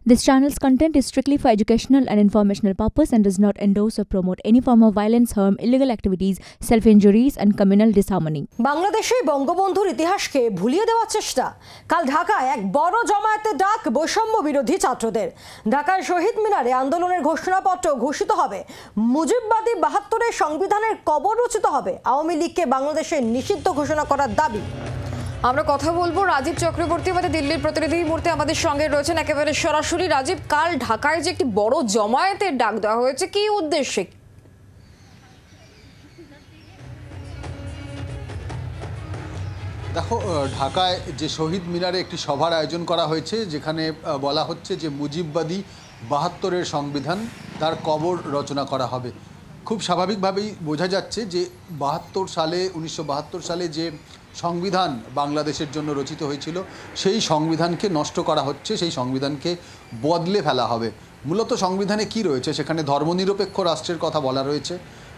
This channel's content is strictly for educational and informational purpose and does not endorse or promote any form of violence, harm, illegal activities, self-injuries and communal disharmony. বাংলাদেশে বঙ্গবন্ধুর ইতিহাসকে ভুলিয়ে দেওয়ার চেষ্টা। কাল ঢাকায় এক বড় জমায়েতের ডাক বৈষম্য বিরোধী ছাত্রদের। ঢাকার শহীদ মিনারে আন্দোলনের ঘোষণাপত্র ঘোষিত হবে। মুজিববাদী ৭২-এর সংবিধানের কবর রচিত হবে। আওয়ামী লীগকে বাংলাদেশে নিষিদ্ধ ঘোষণা করার দাবি। আমরা কথা বলবো রাজীব চক্রবর্তী, আমাদের দিল্লির প্রতিনিধি মুহূর্তে আমাদের সঙ্গে রয়েছেন একেবারে সরাসরি। রাজীব, কাল ঢাকায় যে একটি বড় জমায়েতের ডাক দেওয়া হয়েছে, কি উদ্দেশ্যে? দেখো, ঢাকায় যে শহীদ মিনারে একটি সভার আয়োজন করা হয়েছে, যেখানে বলা হচ্ছে যে মুজিববাদী ৭২-এর সংবিধান তার কবর রচনা করা হবে। খুব স্বাভাবিকভাবেই বোঝা যাচ্ছে যে ১৯৭২ সালে যে সংবিধান বাংলাদেশের জন্য রচিত হয়েছিল সেই সংবিধানকে নষ্ট করা হচ্ছে, সেই সংবিধানকে বদলে ফেলা হবে। মূলত সংবিধানে কি রয়েছে? সেখানে ধর্মনিরপেক্ষ রাষ্ট্রের কথা বলা রয়েছে,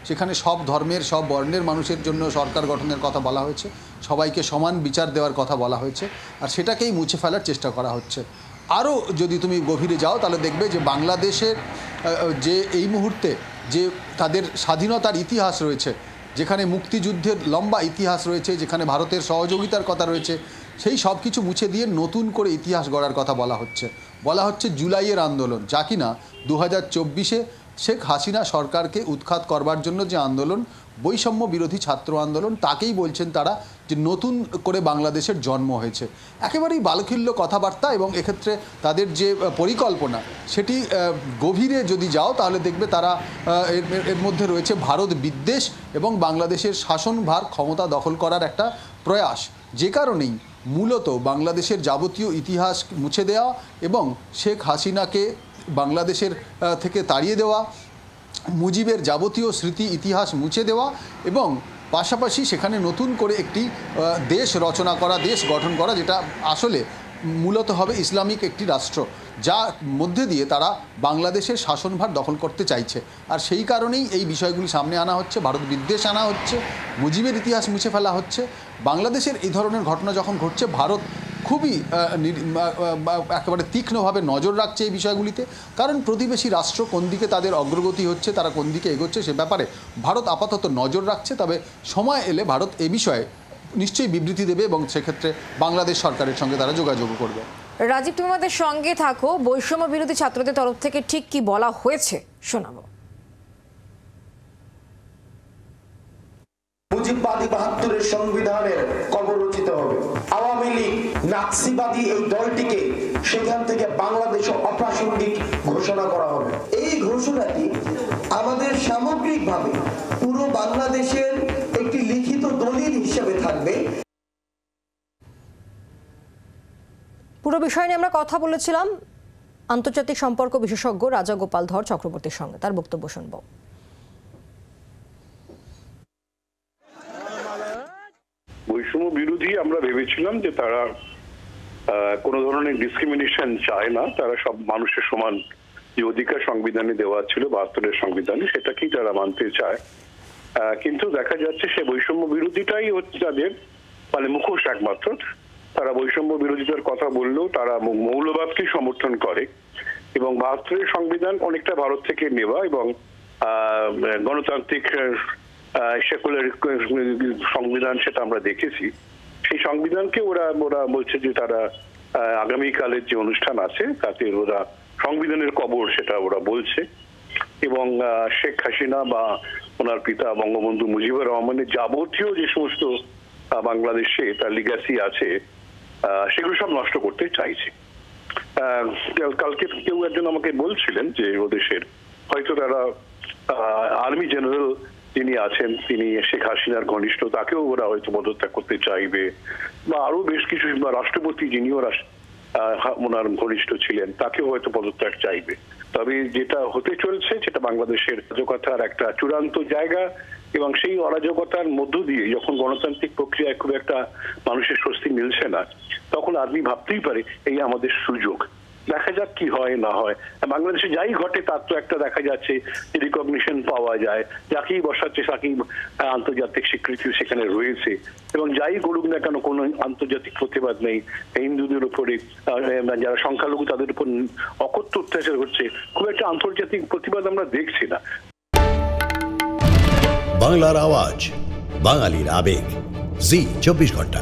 সেখানে সব ধর্মের সব বর্ণের মানুষের জন্য সরকার গঠনের কথা বলা হয়েছে, সবাইকে সমান বিচার দেওয়ার কথা বলা হয়েছে, আর সেটাকেই মুছে ফেলার চেষ্টা করা হচ্ছে। আরও যদি তুমি গভীরে যাও তাহলে দেখবে যে বাংলাদেশের যে এই মুহূর্তে যে তাদের স্বাধীনতার ইতিহাস রয়েছে, যেখানে মুক্তিযুদ্ধের লম্বা ইতিহাস রয়েছে, যেখানে ভারতের সহযোগিতার কথা রয়েছে, সেই সব কিছু মুছে দিয়ে নতুন করে ইতিহাস গড়ার কথা বলা হচ্ছে জুলাইয়ের আন্দোলন, যা কিনা ২০২৪-এ শেখ হাসিনা সরকারকে উৎখাত করবার জন্য যে আন্দোলন, বৈষম্য বিরোধী ছাত্র আন্দোলন, তাকেই বলছেন তারা যে নতুন করে বাংলাদেশের জন্ম হয়েছে। একেবারেই বালখিল্য কথাবার্তা, এবং এক্ষেত্রে তাদের যে পরিকল্পনা সেটি গভীরে যদি যাও তাহলে দেখবে তারা এর মধ্যে রয়েছে ভারত বিদ্বেষ এবং বাংলাদেশের শাসনভার ক্ষমতা দখল করার একটা প্রয়াস, যে কারণেই মূলত বাংলাদেশের যাবতীয় ইতিহাস মুছে দেওয়া এবং শেখ হাসিনাকে বাংলাদেশের থেকে তাড়িয়ে দেওয়া, মুজিবের যাবতীয় স্মৃতি ইতিহাস মুছে দেওয়া এবং পাশাপাশি সেখানে নতুন করে একটি দেশ রচনা করা, দেশ গঠন করা, যেটা আসলে মূলত হবে ইসলামিক একটি রাষ্ট্র, যা মধ্যে দিয়ে তারা বাংলাদেশের শাসনভার দখল করতে চাইছে। আর সেই কারণেই এই বিষয়গুলি সামনে আনা হচ্ছে, ভারত বিদ্বেষ আনা হচ্ছে, মুজিবের ইতিহাস মুছে ফেলা হচ্ছে। বাংলাদেশের এই ধরনের ঘটনা যখন ঘটছে, ভারত খুবই একেবারে তীক্ষ্ণভাবে নজর রাখছে এই বিষয়গুলিতে, কারণ প্রতিবেশী রাষ্ট্র কোন দিকে তাদের অগ্রগতি হচ্ছে, তারা কোন দিকে এগোচ্ছে, সে ব্যাপারে ভারত আপাতত নজর রাখছে। তবে সময় এলে ভারত এ বিষয়ে নিশ্চয়ই বিবৃতি দেবে এবং সেক্ষেত্রে বাংলাদেশ সরকারের সঙ্গে তারা যোগাযোগ করবে। রাজীব, তুমি আমাদের সঙ্গে থাকো। বৈষম্য বিরোধী ছাত্রদের তরফ থেকে ঠিক কি বলা হয়েছে শোনাবো। মুজিববাদী ৭২-এর সংবিধানের কবর রচিত হবে। আওয়ামী লীগ নাৎসিবাদী এই দলটিকে সেখান থেকে বাংলাদেশে অপ্রাসঙ্গিক ঘোষণা করা হবে। এই ঘোষণাটি আমাদের সামগ্রিকভাবে পুরো বাংলাদেশের একটি লিখিত দলিল হিসেবে থাকবে। পুরো বিষয় নিয়ে আমরা কথা বলেছিলাম আন্তর্জাতিক সম্পর্ক বিশেষজ্ঞ রাজা গোপাল ধর চক্রবর্তীর সঙ্গে, তার বক্তব্য শুনব। বৈষম্য বিরোধী আমরা ভেবেছিলাম যে তারা কোনো ধরনের ডিসক্রিমিনেশন চায় না, তারা সব মানুষের সমান যে অধিকার সংবিধানে দেওয়া ছিল ৭২-এর সংবিধানে, সেটাকেই তারা মানতে চায়। কিন্তু দেখা যাচ্ছে সে বৈষম্য বিরোধীটাই হচ্ছে তাদের মুখোশ একমাত্র। তারা বৈষম্য বিরোধিতার কথা বললেও তারা মৌলবাদকেই সমর্থন করে এবং ৭২-এর সংবিধান অনেকটা ভারত থেকে নেওয়া এবং গণতান্ত্রিক সেকুলার সংবিধান, সেটা আমরা দেখেছি। সেই সংবিধানকে ওরা বলছে যে তারা আগামীকালের যে অনুষ্ঠান আছে তাতে ওরা সংবিধানের কবর, সেটা ওরা বলছে। এবং শেখ হাসিনা বা ওনার পিতা বঙ্গবন্ধু মুজিবুর রহমানের যাবতীয় যে সমস্ত বাংলাদেশে তার লিগ্যাসি আছে সেগুলো সব নষ্ট করতে চাইছে। কালকে কেউ একজন আমাকে বলছিলেন যে ওদেশের হয়তো তারা আর্মি জেনারেল যিনি আছেন তিনি শেখ হাসিনার ঘনিষ্ঠ, তাকেও ওরা হয়তো পদত্যাগ করতে চাইবে, বা আরো বেশ কিছু, বা রাষ্ট্রপতি যিনিও ওনার ঘনিষ্ঠ ছিলেন তাকেও হয়তো পদত্যাগ চাইবে। তবে যেটা হতে চলছে সেটা বাংলাদেশের অরাজকতার একটা চূড়ান্ত জায়গা, এবং সেই অরাজকতার মধ্য দিয়ে যখন গণতান্ত্রিক প্রক্রিয়ায় খুব একটা মানুষের স্বস্তি মিলছে না, তখন আদমি ভাবতেই পারে এই আমাদের সুযোগ। দেখা যাক কি হয় না হয়। বাংলাদেশে যাই ঘটে তার তো একটা দেখা যাচ্ছে রিকগনিশন পাওয়া যায়, যাকেই বসাচ্ছে তাকেই আন্তর্জাতিক স্বীকৃতি সেখানে রয়েছে, এবং যাই করুক না কেন কোনো আন্তর্জাতিক প্রতিবাদ নেই। হিন্দুদের উপরে যারা সংখ্যালঘু তাদের উপর অকথ্য অত্যাচার হচ্ছে, খুব একটা আন্তর্জাতিক প্রতিবাদ আমরা দেখছি না। বাংলার আওয়াজ, বাঙালির আবেগ, জি 24 ঘন্টা।